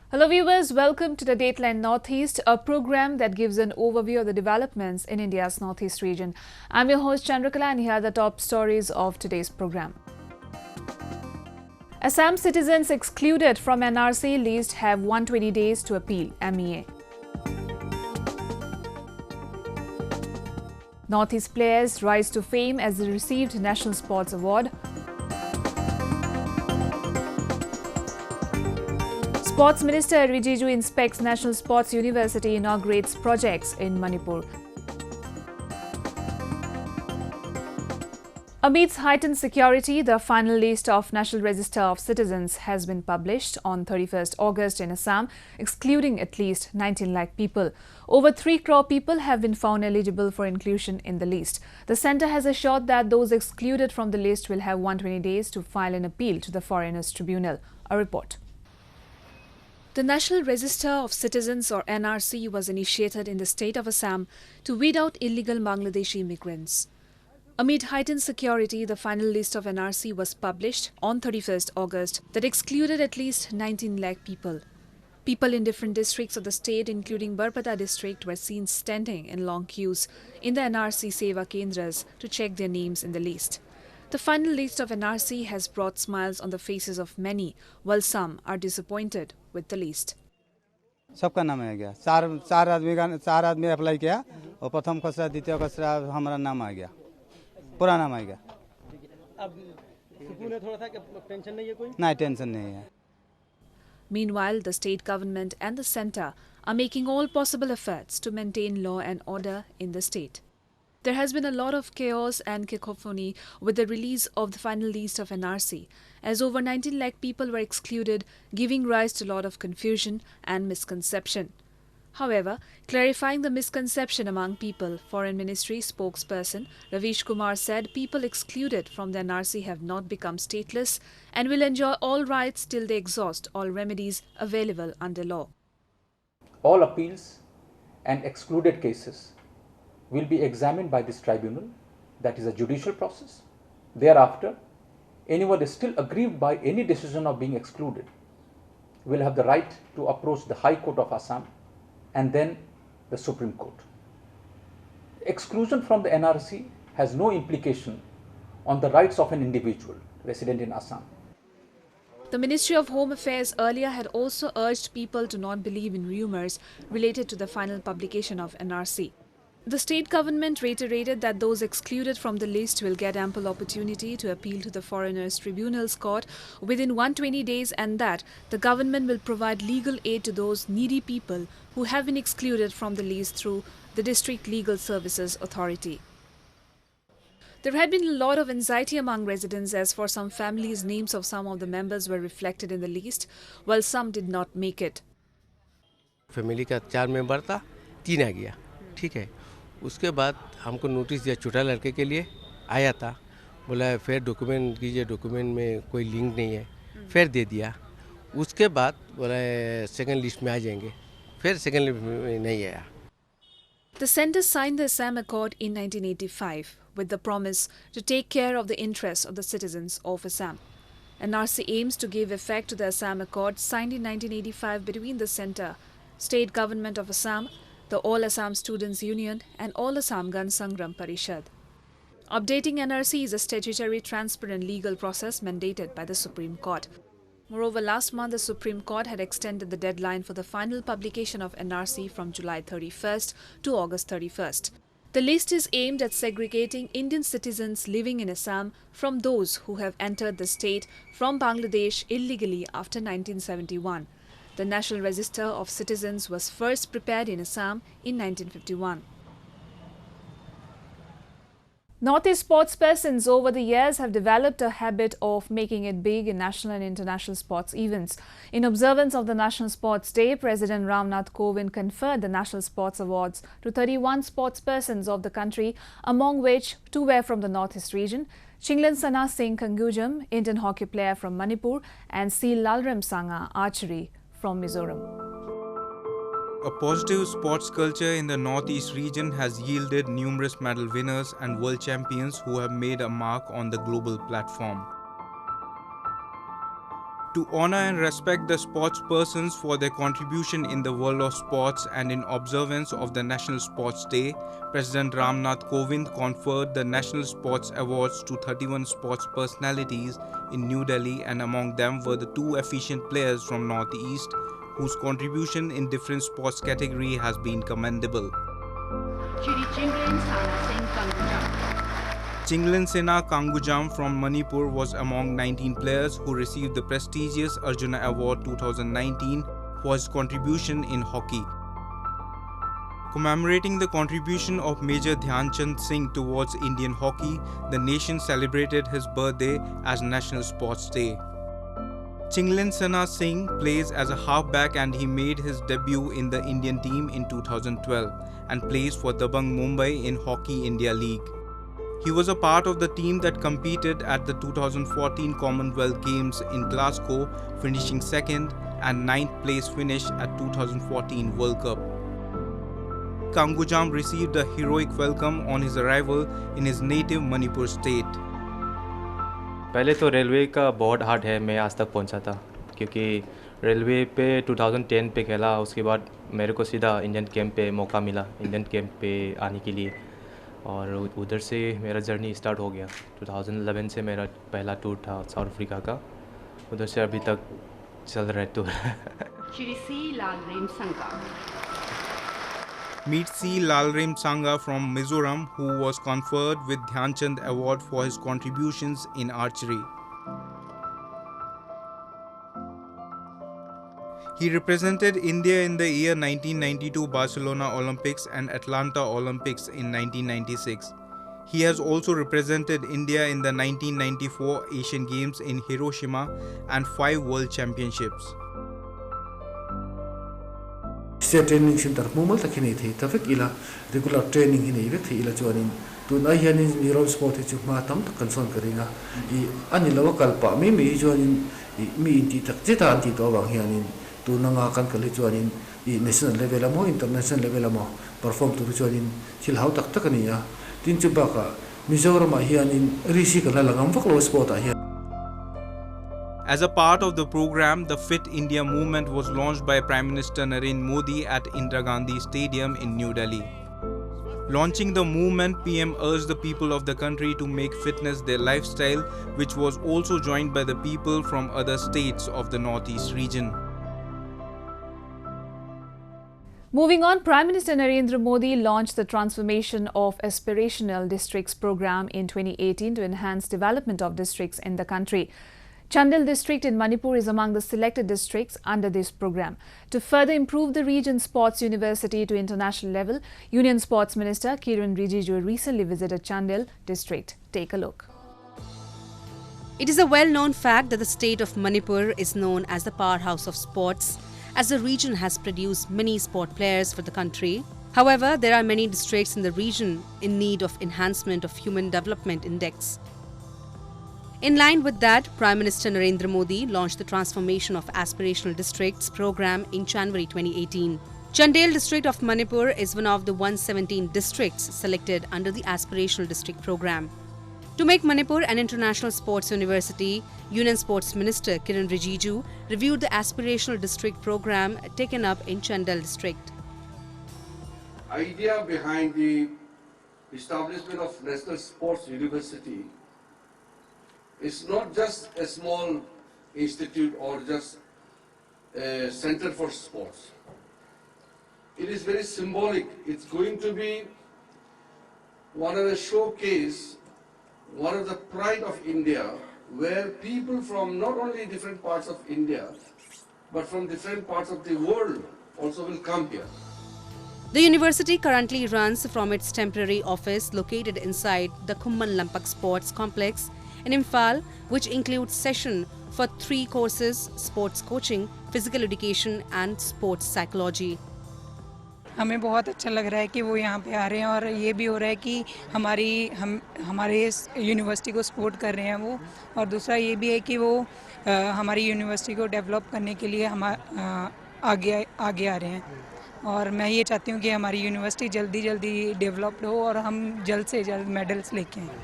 Hello viewers, welcome to the Dateline Northeast, a program that gives an overview of the developments in India's Northeast region. I'm your host Chandrakala and here are the top stories of today's program. Assam citizens excluded from NRC list have 120 days to appeal, MEA. Northeast players rise to fame as they received National Sports Award. Sports Minister Rijiju inspects National Sports University inaugurates projects in Manipur. Amidst heightened security, the final list of National Register of Citizens has been published on 31st August in Assam, excluding at least 19 lakh people. Over 3 crore people have been found eligible for inclusion in the list. The centre has assured that those excluded from the list will have 120 days to file an appeal to the Foreigners Tribunal. A report. The National Register of Citizens or NRC was initiated in the state of Assam to weed out illegal Bangladeshi immigrants. Amid heightened security, the final list of NRC was published on 31st August that excluded at least 19 lakh people. People in different districts of the state, including Barpata district, were seen standing in long queues in the NRC Seva Kendras to check their names in the list. The final list of NRC has brought smiles on the faces of many, while some are disappointed with the list. सबका नाम आ गया चार आदमी apply किया और प्रथम खसरा द्वितीय खसरा हमारा नाम आ गया पूरा नाम आ गया अब सुकून है थोड़ा सा कि टेंशन नहीं है कोई नहीं टेंशन नहीं है. Meanwhile, the state government and the centre are making all possible efforts to maintain law and order in the state. There has been a lot of chaos and cacophony with the release of the final list of NRC, as over 19 lakh people were excluded, giving rise to a lot of confusion and misconception. However, clarifying the misconception among people, Foreign Ministry spokesperson Ravish Kumar said people excluded from the NRC have not become stateless and will enjoy all rights till they exhaust all remedies available under law. All appeals and excluded cases will be examined by this tribunal, that is a judicial process. Thereafter, anyone is still aggrieved by any decision of being excluded will have the right to approach the High Court of Assam and then the Supreme Court. Exclusion from the NRC has no implication on the rights of an individual resident in Assam. The Ministry of Home Affairs earlier had also urged people to not believe in rumours related to the final publication of NRC. The state government reiterated that those excluded from the list will get ample opportunity to appeal to the Foreigners Tribunal's court within 120 days and that the government will provide legal aid to those needy people who have been excluded from the list through the District Legal Services Authority. There had been a lot of anxiety among residents as for some families, names of some of the members were reflected in the list, while some did not make it. Family का 4 member था, 3 आ गया, ठीक है. उसके बाद हमको notice दिया छोटा लड़के के लिए आया था, बोला फिर डॉक्यूमेंट कीजिए, डॉक्यूमेंट में कोई लिंक नहीं है, फिर दे दिया. उसके बाद बोला सेकंड लिस्ट में आ जाएंगे, फिर सेकंड लिस्ट में नहीं आया. The centre signed the Assam Accord in 1985 with the promise to take care of the interests of the citizens of Assam. NRC aims to give effect to the Assam Accord signed in 1985 between the centre, state government of Assam, the All Assam Students Union and All Assam Gan Sangram Parishad. Updating NRC is a statutory, transparent legal process mandated by the Supreme Court. Moreover, last month the Supreme Court had extended the deadline for the final publication of NRC from July 31st to August 31st. The list is aimed at segregating Indian citizens living in Assam from those who have entered the state from Bangladesh illegally after 1971. The National Register of Citizens was first prepared in Assam in 1951. Northeast sportspersons over the years have developed a habit of making it big in national and international sports events. In observance of the National Sports Day, President Ramnath Kovind conferred the National Sports Awards to 31 sportspersons of the country, among which 2 were from the Northeast region. Chinglan Sana Singh Kangujam, Indian hockey player from Manipur, and C. Lalram Sanga, archery from Mizoram. A positive sports culture in the Northeast region has yielded numerous medal winners and world champions who have made a mark on the global platform. To honor and respect the sports persons for their contribution in the world of sports and in observance of the National Sports Day, President Ramnath Kovind conferred the National Sports Awards to 31 sports personalities in New Delhi, and among them were the 2 efficient players from Northeast whose contribution in different sports category has been commendable. Chinglen Sena Kangujam from Manipur was among 19 players who received the prestigious Arjuna Award 2019 for his contribution in hockey. Commemorating the contribution of Major Dhyan Chand Singh towards Indian hockey, the nation celebrated his birthday as National Sports Day. Chinglen Sena Singh plays as a halfback and he made his debut in the Indian team in 2012 and plays for Dabang Mumbai in Hockey India League. He was a part of the team that competed at the 2014 Commonwealth Games in Glasgow, finishing second and 9th place finish at 2014 World Cup. Kangujam received a heroic welcome on his arrival in his native Manipur state. पहले तो railway का बहुत hard है मैं आज तक पहुंचा था क्योंकि रेलवे पे 2010 पे खेला, उसके बाद मेरे को सीधा इंडियन कैंप पे मौका मिला इंडियन कैंप पे आने के लिए और उधर से मेरा जर्नी स्टार्ट हो गया। 2011 से मेरा पहला टूर था साउथ अफ्रीका का, उधर से अभी तक चल रहा है tour. Meet C. Lalrem Sangha from Mizoram, who was conferred with Dhyan Chand Award for his contributions in archery. He represented India in the year 1992 Barcelona Olympics and Atlanta Olympics in 1996. He has also represented India in the 1994 Asian Games in Hiroshima and 5 World Championships. State training center mumal takini thi tafik ila regular training hini ve thi ila chuanin tu na hianin miro sport chu ma tam tak concern karinga I ani lawa kalpa mi chuanin mi ti tak cheta anti to bang hianin tu na nga kan kali chuanin I national level amo international level amo perform tu chuanin thil hau tak takani ya tin chu ba ka Mizoram hianin risi kala langam vaklo sport a hian. As a part of the program, the Fit India movement was launched by Prime Minister Narendra Modi at Indira Gandhi Stadium in New Delhi. Launching the movement, PM urged the people of the country to make fitness their lifestyle, which was also joined by the people from other states of the Northeast region. Moving on, Prime Minister Narendra Modi launched the Transformation of Aspirational Districts program in 2018 to enhance development of districts in the country. Chandel district in Manipur is among the selected districts under this program. To further improve the region's sports university to international level, Union Sports Minister Minister Rijiju recently visited Chandel district. Take a look. It is a well-known fact that the state of Manipur is known as the powerhouse of sports, as the region has produced many sport players for the country. However, there are many districts in the region in need of enhancement of Human Development Index. In line with that, Prime Minister Narendra Modi launched the Transformation of Aspirational Districts program in January 2018. Chandel district of Manipur is one of the 117 districts selected under the Aspirational District program. To make Manipur an international sports university, Union Sports Minister Minister Rijiju reviewed the Aspirational District program taken up in Chandel district. Idea behind the establishment of National Sports University is not just a small institute or just a center for sports. It is very symbolic. It's going to be one of the showcase, one of the pride of India, where people from not only different parts of India, but from different parts of the world also will come here. The university currently runs from its temporary office located inside the Khumman Lampak Sports Complex in Imphal, which includes session for 3 courses: sports coaching, physical education and sports psychology. हमें बहुत अच्छा लग रहा है कि वो यहाँ पे आ रहे हैं और ये भी हो रहा है कि हमारे यूनिवर्सिटी को सपोर्ट कर रहे हैं वो, और दूसरा ये भी है कि वो हमारी यूनिवर्सिटी को डेवलप करने के लिए आगे आ रहे हैं, और मैं ये चाहती हूँ कि हमारी यूनिवर्सिटी जल्दी डेवलप्ड हो और हम जल्द से जल्द मेडल्स लेके आएं।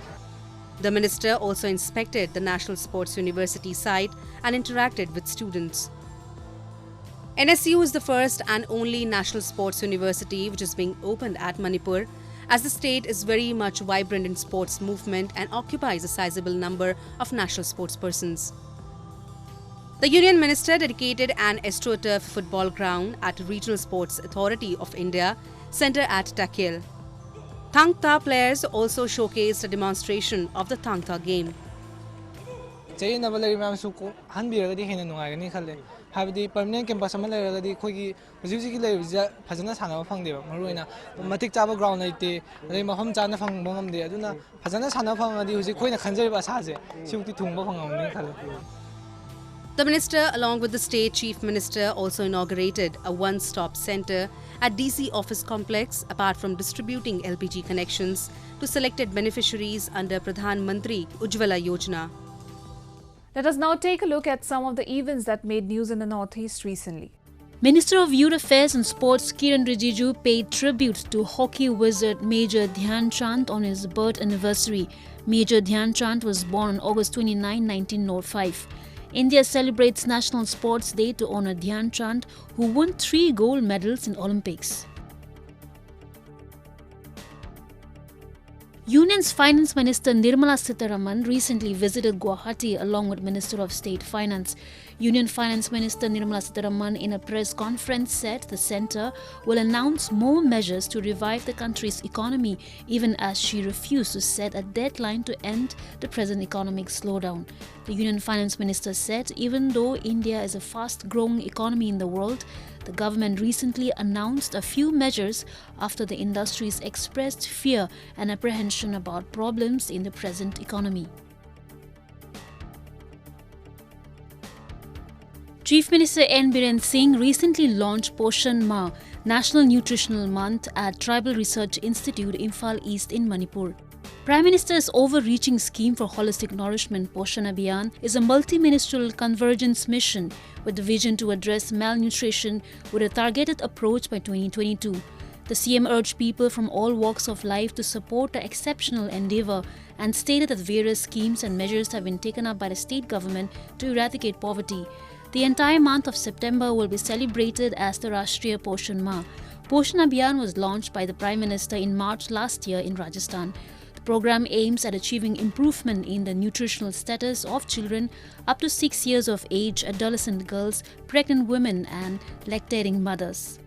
The minister also inspected the National Sports University site and interacted with students. NSU is the first and only national sports university which is being opened at Manipur, as the state is very much vibrant in sports movement and occupies a sizable number of national sportspersons. The Union Minister dedicated an AstroTurf football ground at Regional Sports Authority of India Centre at Takil. Thang Ta players also showcased a demonstration of the Thang Ta game. Habdi permanent campus ama leragadi khoigi hujiki lerija phajana sanaba phangdeba maruina matik chaba ground laite adai mafam chana phang bangam de aduna phajana sanaba phangadi hujik khoina khanjariba asaje siukti thungba phangamni khalo. The minister, along with the state chief minister, also inaugurated a one-stop centre at DC office complex, apart from distributing LPG connections to selected beneficiaries under Pradhan Mantri Ujjwala Yojana. Let us now take a look at some of the events that made news in the Northeast recently. Minister of Youth Affairs and Sports Kiran Rijiju paid tribute to hockey wizard Major Dhyan Chand on his birth anniversary. Major Dhyan Chand was born on August 29, 1905. India celebrates National Sports Day to honour Dhyan Chand, who won 3 gold medals in Olympics. Union's Finance Minister Nirmala Sitharaman recently visited Guwahati along with Minister of State Finance. Union Finance Minister Nirmala Sitharaman in a press conference said the centre will announce more measures to revive the country's economy, even as she refused to set a deadline to end the present economic slowdown. The Union Finance Minister said even though India is a fast-growing economy in the world, the government recently announced a few measures after the industries expressed fear and apprehension about problems in the present economy. Chief Minister N. Biren Singh recently launched appeal-MEA, National Nutritional Month, at Tribal Research Institute, Imphal East in Manipur. Prime Minister's overreaching scheme for holistic nourishment, Poshan Abhiyan, is a multi-ministerial convergence mission with the vision to address malnutrition with a targeted approach by 2022. The CM urged people from all walks of life to support the exceptional endeavour and stated that various schemes and measures have been taken up by the state government to eradicate poverty. The entire month of September will be celebrated as the Rashtriya Poshan-MEA. Poshan Abhiyan was launched by the Prime Minister in March last year in Rajasthan. The program aims at achieving improvement in the nutritional status of children up to 6 years of age, adolescent girls, pregnant women and lactating mothers.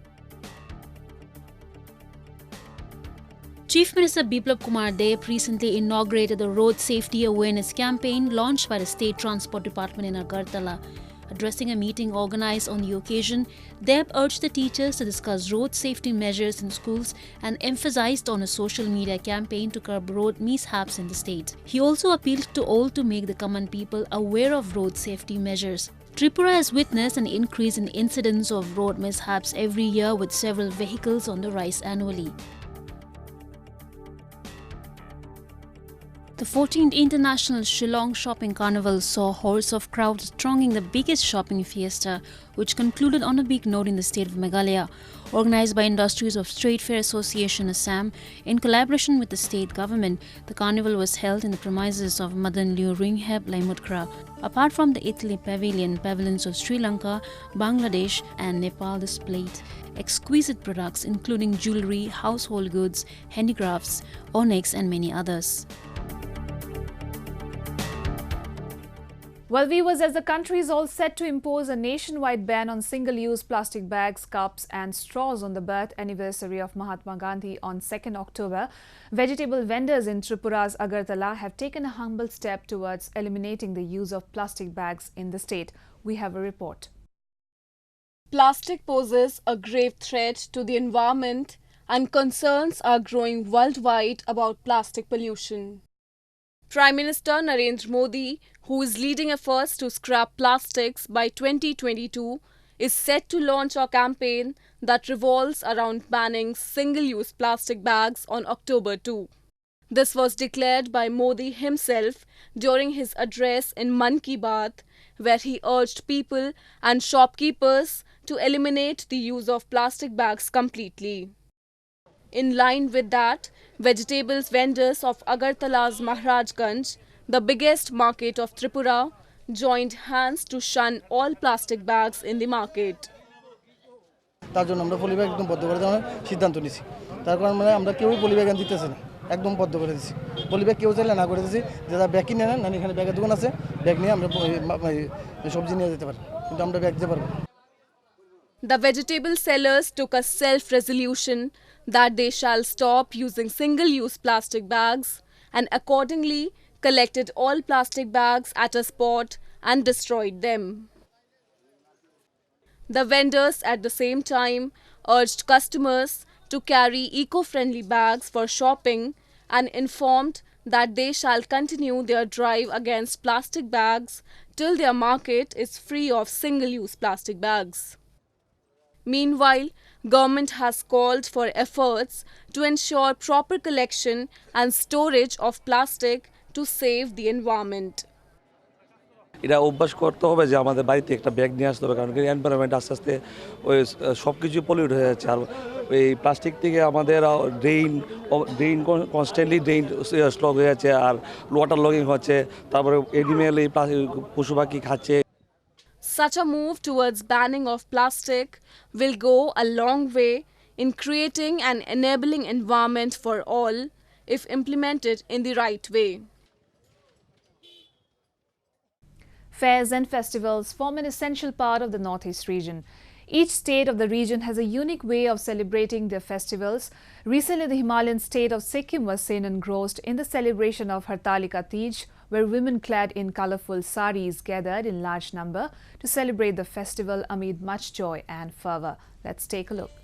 Chief Minister Biplab Kumar Deb recently inaugurated the Road Safety Awareness Campaign launched by the State Transport Department in Agartala. Addressing a meeting organized on the occasion, Deb urged the teachers to discuss road safety measures in schools and emphasized on a social media campaign to curb road mishaps in the state. He also appealed to all to make the common people aware of road safety measures. Tripura has witnessed an increase in incidents of road mishaps every year, with several vehicles on the rise annually. The 14th International Shillong Shopping Carnival saw hordes of crowds thronging the biggest shopping fiesta, which concluded on a big note in the state of Meghalaya. Organised by Industries of Trade Fair Association Assam, in collaboration with the state government, the carnival was held in the premises of Madan Liu Ringheb Laimutkra. Apart from the Italy pavilion, pavilions of Sri Lanka, Bangladesh and Nepal displayed exquisite products including jewellery, household goods, handicrafts, onyx and many others. Well, viewers, as the country is all set to impose a nationwide ban on single-use plastic bags, cups and straws on the birth anniversary of Mahatma Gandhi on 2nd October, vegetable vendors in Tripura's Agartala have taken a humble step towards eliminating the use of plastic bags in the state. We have a report. Plastic poses a grave threat to the environment and concerns are growing worldwide about plastic pollution. Prime Minister Narendra Modi, who is leading efforts to scrap plastics by 2022, is set to launch a campaign that revolves around banning single-use plastic bags on October 2. This was declared by Modi himself during his address in Mann Ki Baat, where he urged people and shopkeepers to eliminate the use of plastic bags completely. In line with that, vegetables vendors of Agartala's Maharajganj, the biggest market of Tripura, joined hands to shun all plastic bags in the market. তার জন্য আমরা polybag একদম বন্ধ করে দেওয়ার সিদ্ধান্ত নিয়েছি। তার কারণ মানে আমরা কেউই পলিব্যাগ দিতেছি না, একদম বন্ধ করে দিয়েছি। পলিব্যাগ কেউ চাইলে না করে দিয়েছি, যারা ব্যাগ কিনে নেন, এখানে ব্যাগের দোকান আছে, ব্যাগ নিয়ে আমরা সবজি নিয়ে যেতে পারি, কিন্তু আমরা ব্যাগ দিতে পারবো। The vegetable sellers took a self-resolution that they shall stop using single-use plastic bags and accordingly collected all plastic bags at a spot and destroyed them. The vendors at the same time urged customers to carry eco-friendly bags for shopping and informed that they shall continue their drive against plastic bags till their market is free of single-use plastic bags. Meanwhile, government has called for efforts to ensure proper collection and storage of plastic to save the environment. এটা অভ্যাস করতে হবে যে আমাদের বাড়িতে একটা bag নিয়ে আসতে হবে, কারণ কি এনভায়রনমেন্ট আস্তে আস্তে ওই সব কিছু পলিউট হয়ে যাচ্ছে। আর এই প্লাস্টিক থেকে আমাদের ড্রেন কনস্ট্যান্টলি ড্রেন স্টক হয়ে যাচ্ছে, আর ওয়াটার লগিং হচ্ছে, তারপরে এনিমেল এই পশু পাখি খাচ্ছে। Such a move towards banning of plastic will go a long way in creating an enabling environment for all if implemented in the right way. Fairs and festivals form an essential part of the Northeast region. Each state of the region has a unique way of celebrating their festivals. Recently, the Himalayan state of Sikkim was seen engrossed in the celebration of Hartalika Tej, where women clad in colourful saris gathered in large number to celebrate the festival amid much joy and fervour. Let's take a look.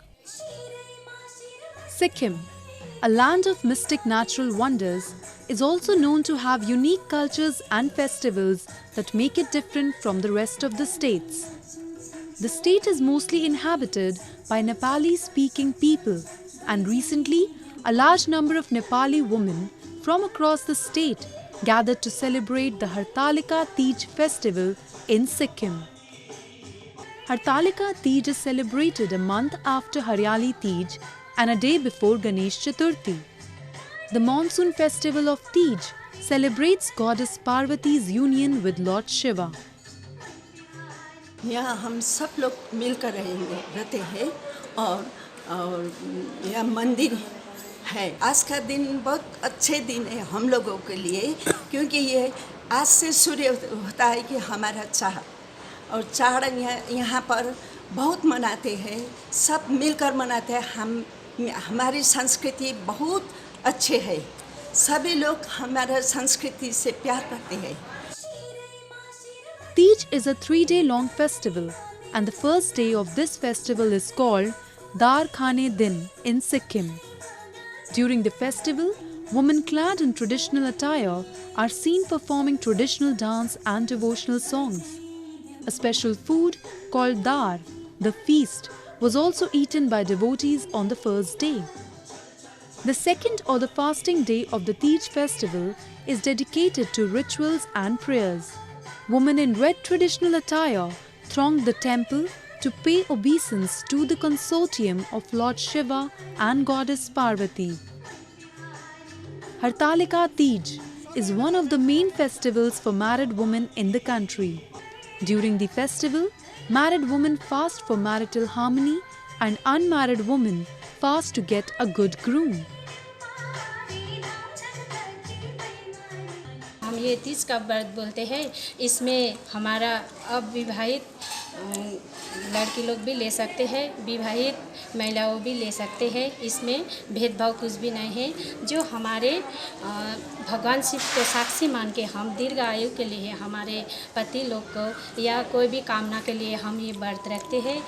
Sikkim, a land of mystic natural wonders, is also known to have unique cultures and festivals that make it different from the rest of the states. The state is mostly inhabited by Nepali-speaking people, and recently, a large number of Nepali women from across the state gathered to celebrate the Hartalika Tej festival in Sikkim. Hartalika Tej is celebrated a month after Haryali Tej and a day before Ganesh Chaturthi. The monsoon festival of Tej celebrates goddess Parvati's union with Lord Shiva. यहाँ हम सब लोग मिलकर रहते हैं और यह मंदिर है। आज का दिन बहुत अच्छे दिन है हम लोगों के लिए, क्योंकि ये आज से सूर्य होता है कि हमारा चाह, और चाह यहाँ पर बहुत मनाते हैं, सब मिलकर मनाते हैं। हमारी संस्कृति बहुत अच्छे है, सभी लोग हमारा संस्कृति से प्यार करते हैं। Tej is a 3-day-long festival, and the first day of this festival is called Dar Khane Din in Sikkim. During the festival, women clad in traditional attire are seen performing traditional dance and devotional songs. A special food called Dar, the feast, was also eaten by devotees on the first day. The second or the fasting day of the Tej festival is dedicated to rituals and prayers. Women in red traditional attire thronged the temple to pay obeisance to the consortium of Lord Shiva and Goddess Parvati. Hartalika Tej is one of the main festivals for married women in the country. During the festival, married women fast for marital harmony and unmarried women fast to get a good groom. हम ये तीज का व्रत बोलते हैं, इसमें हमारा अविवाहित लड़की लोग भी ले सकते हैं, विवाहित महिलाओं भी ले सकते हैं। इसमें भेदभाव कुछ भी नहीं है। जो हमारे भगवान शिव को साक्षी मान के हम दीर्घ आयु के लिए हमारे पति लोग को या कोई भी कामना के लिए हम ये व्रत रखते हैं।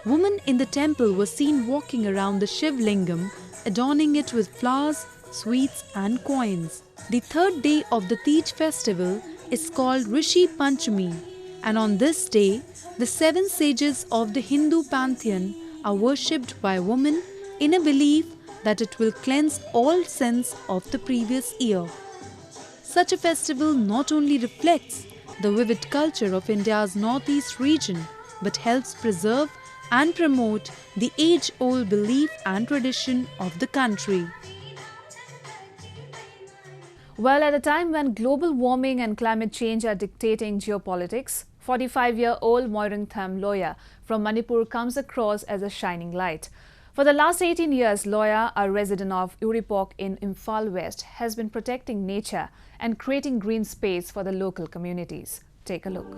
Women in the temple were seen walking around the Shiv Lingam, adorning it with flowers, sweets and coins. The third day of the Tej festival is called Rishi Panchami, and on this day, the 7 sages of the Hindu pantheon are worshipped by women in a belief that it will cleanse all sins of the previous year. Such a festival not only reflects the vivid culture of India's northeast region, but helps preserve and promote the age-old belief and tradition of the country. Well, at a time when global warming and climate change are dictating geopolitics, 45-year-old Moirangtham Loya from Manipur comes across as a shining light. For the last 18 years, Loya, a resident of Uripok in Imphal West, has been protecting nature and creating green space for the local communities. Take a look.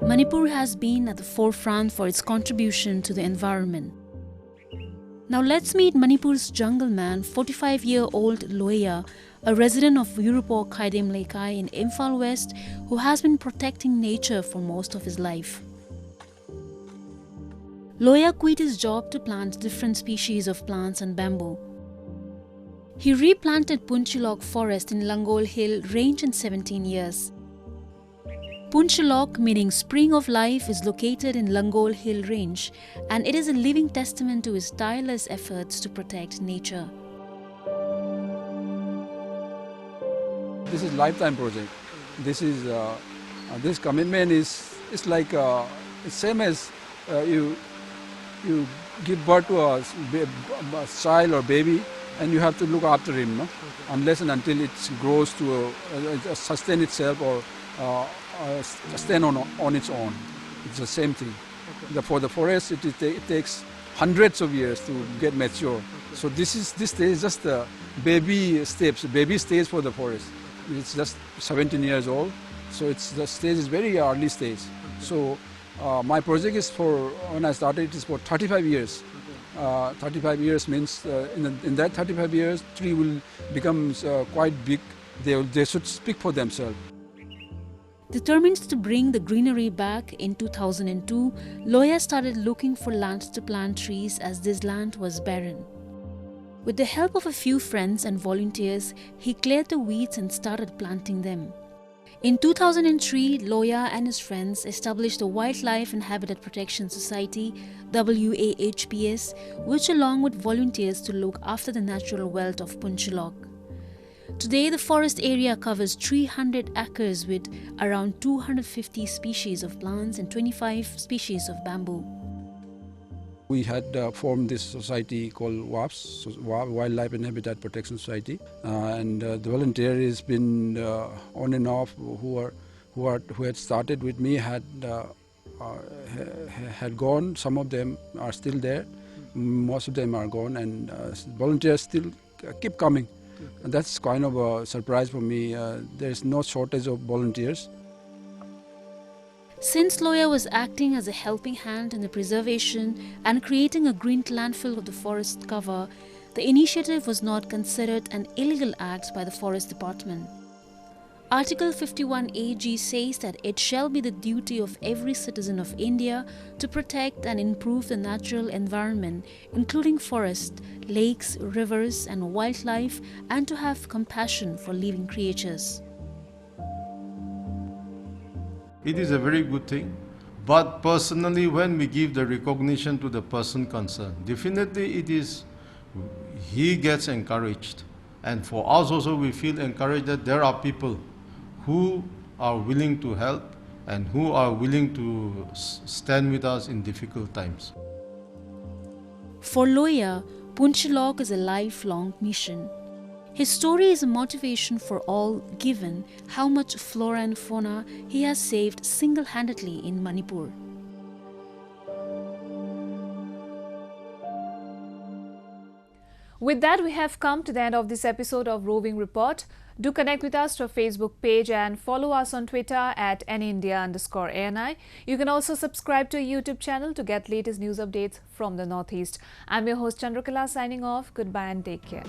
Manipur has been at the forefront for its contribution to the environment. Now let's meet Manipur's jungle man, 45-year-old Loya, a resident of Uripok Khaidem Lekai in Imphal West, who has been protecting nature for most of his life. Loya quit his job to plant different species of plants and bamboo. He replanted Punchilok forest in Langol Hill range in 17 years. Punchilok, meaning spring of life, is located in Langol Hill range, and it is a living testament to his tireless efforts to protect nature. This is lifetime project. This is this commitment is like same as you give birth to a child or baby, and you have to look after him, no? Unless and until it grows to sustain itself or stand on its own. It's the same thing. For the forest, it takes hundreds of years to get mature. So this stage is just the baby steps, baby stage for the forest. It's just 17 years old, so the stage is very early stage. So my project is when I started, it is for 35 years. 35 years means in that 35 years, tree will become quite big. They should speak for themselves. Determined to bring the greenery back, in 2002, Loya started looking for land to plant trees as this land was barren. With the help of a few friends and volunteers, he cleared the weeds and started planting them. In 2003, Loya and his friends established the Wildlife and Habitat Protection Society, WAHPS, which along with volunteers to look after the natural wealth of Punchilok. Today, the forest area covers 300 acres with around 250 species of plants and 25 species of bamboo. We had formed this society called WAPS, Wildlife and Habitat Protection Society, and the volunteer has been on and off. Who had started with me had gone. Some of them are still there. Most of them are gone, and volunteers still keep coming. And that's kind of a surprise for me. There is no shortage of volunteers. Since Loya was acting as a helping hand in the preservation and creating a green landfill of the forest cover, the initiative was not considered an illegal act by the Forest Department. Article 51 AG says that it shall be the duty of every citizen of India to protect and improve the natural environment, including forests, lakes, rivers, and wildlife, and to have compassion for living creatures. It is a very good thing, but personally, when we give the recognition to the person concerned, definitely he gets encouraged. And for us also, we feel encouraged that there are people who are willing to help and who are willing to stand with us in difficult times. For Loya, Punchilok is a lifelong mission. His story is a motivation for all, given how much flora and fauna he has saved single-handedly in Manipur. With that, we have come to the end of this episode of Roving Report. Do connect with us to our Facebook page and follow us on Twitter at @NIndia_ANI. You can also subscribe to our YouTube channel to get latest news updates from the Northeast. I'm your host Chandrakala signing off. Goodbye and take care.